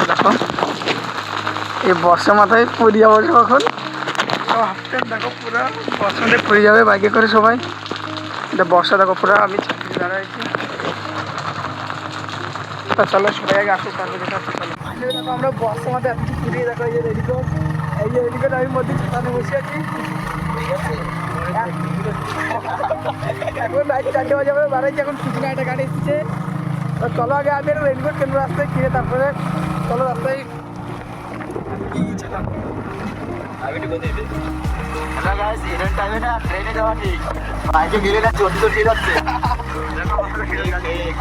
দেখো এই বর্ষা মাথায় পুরী যাবো কখন হাফ দেখো পুরো বর্ষা মাথায় পুরী যাবে বাইকে করে সবাই। এটা বর্ষা দেখো পুরো আমি ছাত্রী দাঁড়াইছি। তা চলো সবাই আগে আসুক তারপরে যেটা চলো দেখো আমরা বর্ষা মাথায় আসছি পুরী। দেখো এই যে রেডিকোট, এই যে রেডিকোট আমি মধ্যে ছাতানে বসে আছি। এখন রাত 4টে বাজে আমরা বাড়াইছি, এখন পিছনে একটা গাড়ি এসেছে। চলো আগে আমি একটা রেডিকোট কেন্দ্র রাস্তায় কিনে তারপরে চলো রাস্তায়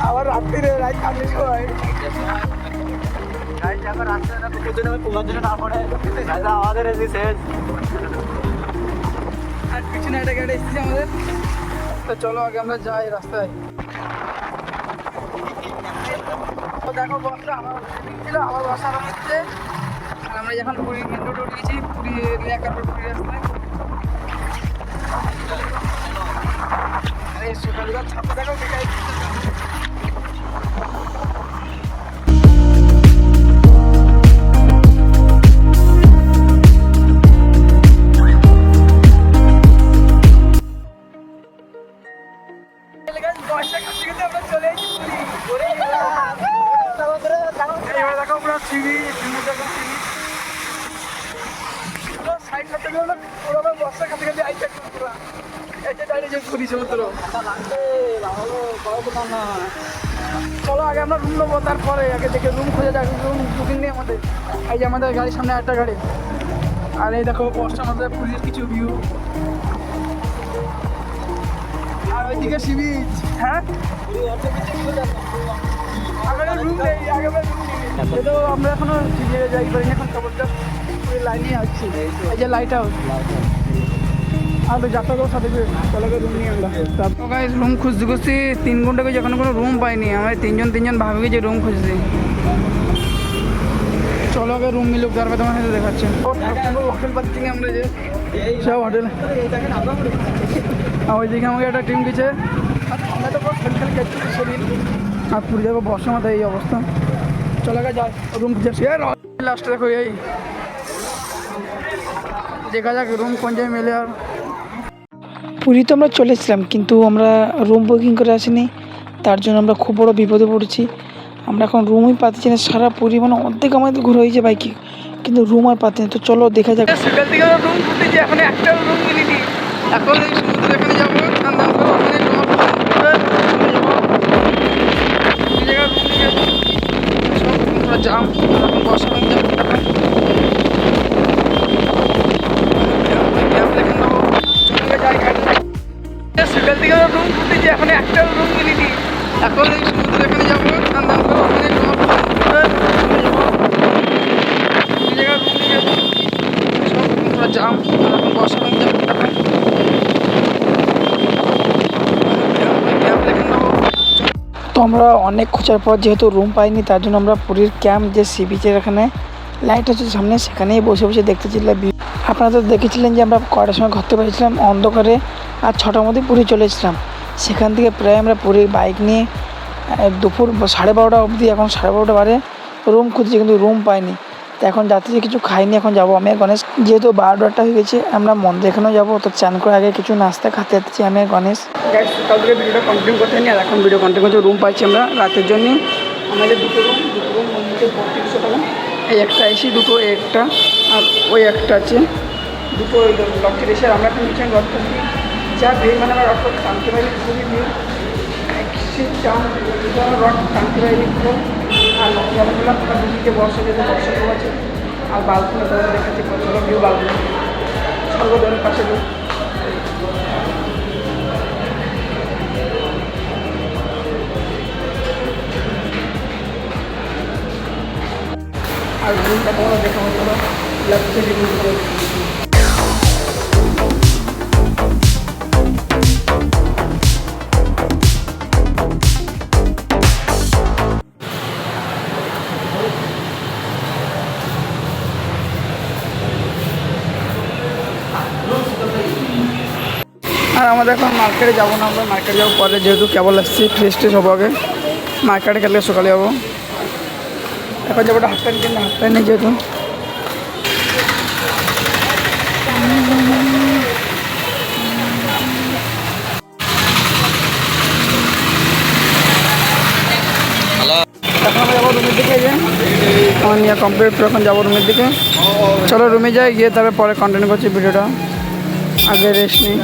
আবার রাত্রিরে রাত খালি সময় আমাদের আর পিছনে একটা গাড়ি এসেছে আমাদের। তো চলো আগে আমরা যাই রাস্তায়। দেখো বর্ষা আমার ছিল, আবার বর্ষা আরম্ভ হচ্ছে। আর আমরা যখন পুরী মেন রোড উঠেছি, পুরী এলাকার পুরী রাস্তায়। আরে সকালবেলা ছাপা দেখো বেকার বর্ষা কাছে কিন্তু আমরা চলে এসেছি পুরী। দেখো পুরো সিঁড়ি সাইড করতে গেলে পুরো বর্ষা কাছে কাছে আইসা পুরো এসে দাঁড়িয়ে পুরী সমুদ্র। চলো আগে আমরা রুম নেবো, তারপরে আগে দেখে রুম খুঁজে যাক। রুম বুকিং নেই আমাদের। এই যে আমাদের গাড়ির সামনে একটা গাড়ি, আর এই দেখো বর্ষার মধ্যে পুরীর কিছু ভিউ, আর ওইদিকে সি বিচ। হ্যাঁ রুম নেই, আগে তো আমরা এখনো যাই পারিনি, এখন খবরটা লাইনে আসছি। এই যে লাইট হাউস আর যাত্রা তো সাথে চলে রুম নিয়ে আমরা রুম খুঁজতে খুঁজছি 3 ঘন্টা গেছে, এখনো কোনো রুম পাইনি। আমরা তিনজন ভাবে গেছি রুম খুঁজছি। চলো আগে রুম মিলুক, তারপরে তোমার সাথে দেখাচ্ছে। হোটেল পাচ্ছি না আমরা, যে সব হোটেল। আর ওইদিকে আমাকে একটা টিম দিচ্ছে, আমরা তো খেল খেলছি শরীর। আর পুরী দেখো বর্ষা মাথায় এই অবস্থা। চলো আগে যাই রুম খুঁজছি। লাস্টে দেখো এই দেখা যাক রুম কোন জায়গায় মেলে। আর পুরী তো আমরা চলে এসেছিলাম, কিন্তু আমরা রুম বুকিং করে আসিনি। তার জন্য আমরা খুব বড় বিপদে পড়েছি। আমরা এখন রুমই পাচ্ছি না। সারা পরিমাণে অর্ধেক আমাদের ঘুরে হয়েছে বাইকে, কিন্তু রুম আর পাচ্ছি না। তো চলো দেখা যাক। সকাল থেকে রুম খুঁজেছি, এখন একটা রুম মিলিনি। এখন এই সমুদ্র এখানে যাবো, জাম বর্ষা সকাল থেকে রুম খুঁজেছি, এখন একটা রুম মিলিনি। এখন এই সমুদ্র এখানে যাবো, জাম বর্ষা তো আমরা অনেক খোঁজার পর যেহেতু রুম পাইনি, তার জন্য আমরা পুরীর ক্যাম্প যে সি বিচের এখানে লাইট হচ্ছে সামনে, সেখানেই বসে বসে দেখতেছিলাম। আপনারা তো দেখেছিলেন যে আমরা কয়টার সময় ঘুরতে পেরেছিলাম অন্ধকারে, আর 6টার মধ্যে পুরী চলে এসেছিলাম। সেখান থেকে প্রায় আমরা পুরীর বাইক নিয়ে দুপুর 12:30 অবধি, এখন 12:30 বাজে রুম খুঁজছি, কিন্তু রুম পাইনি। তো এখন যাতে কিছু খাইনি, এখন যাবো আমি আর গণেশ। যেহেতু 12টা হয়ে গেছে, আমরা মন্দির এখানেও যাবো। তো চান করে আগে কিছু নাস্তা খেতে যাচ্ছি আমি আর গণেশ। সকাল থেকে ভিডিওটা কন্টিনিউ করতে নি, আর এখন ভিডিও কন্টিনিউ করছে। রুম পাইছি আমরা রাতের জন্য। আমাদের দুটো রুম মন্দিরে 3200 টাকা। এই একটা এসি, দুটো একটা, আর ওই একটা আছে দুটো লক্ষ্যের এসে। আমরা এখন নিচে রথ করছি, যা ভিড় মানে আমার রথ টানতে পারি, খুবই ভিড়। রথ টানতে পারি খুব। আর জলগুলো দুদিকে বর্ষা যেতে বর্ষা খুব আছে। আর বালগুলো তাদের দেখাচ্ছি প্রচুর ভিউ, বালগুলো সর্বদলের পাশে। আর রুমটা তোমরা দেখা হতো লাগছে। আর আমাদের এখন মার্কেটে যাবো না, আমরা মার্কেটে যাবো পরে, যেহেতু কেবল আসছি ফ্রেশ ট্রেশ হবো। আগে মার্কেটে গেলে সকালে যাবো। এখন যাবো হাফ প্যান্ট কিনতে, হাফ প্যান্ট নেই যেহেতু। এখন আমরা যাবো রুমের দিকে, যে আমার নিয়ে কমপ্লিট, এখন যাবো রুমের দিকে। চলো রুমে যাই, গিয়ে তারপরে পরে কন্টিনিউ করছি ভিডিওটা। আগে রেস্ট নিই।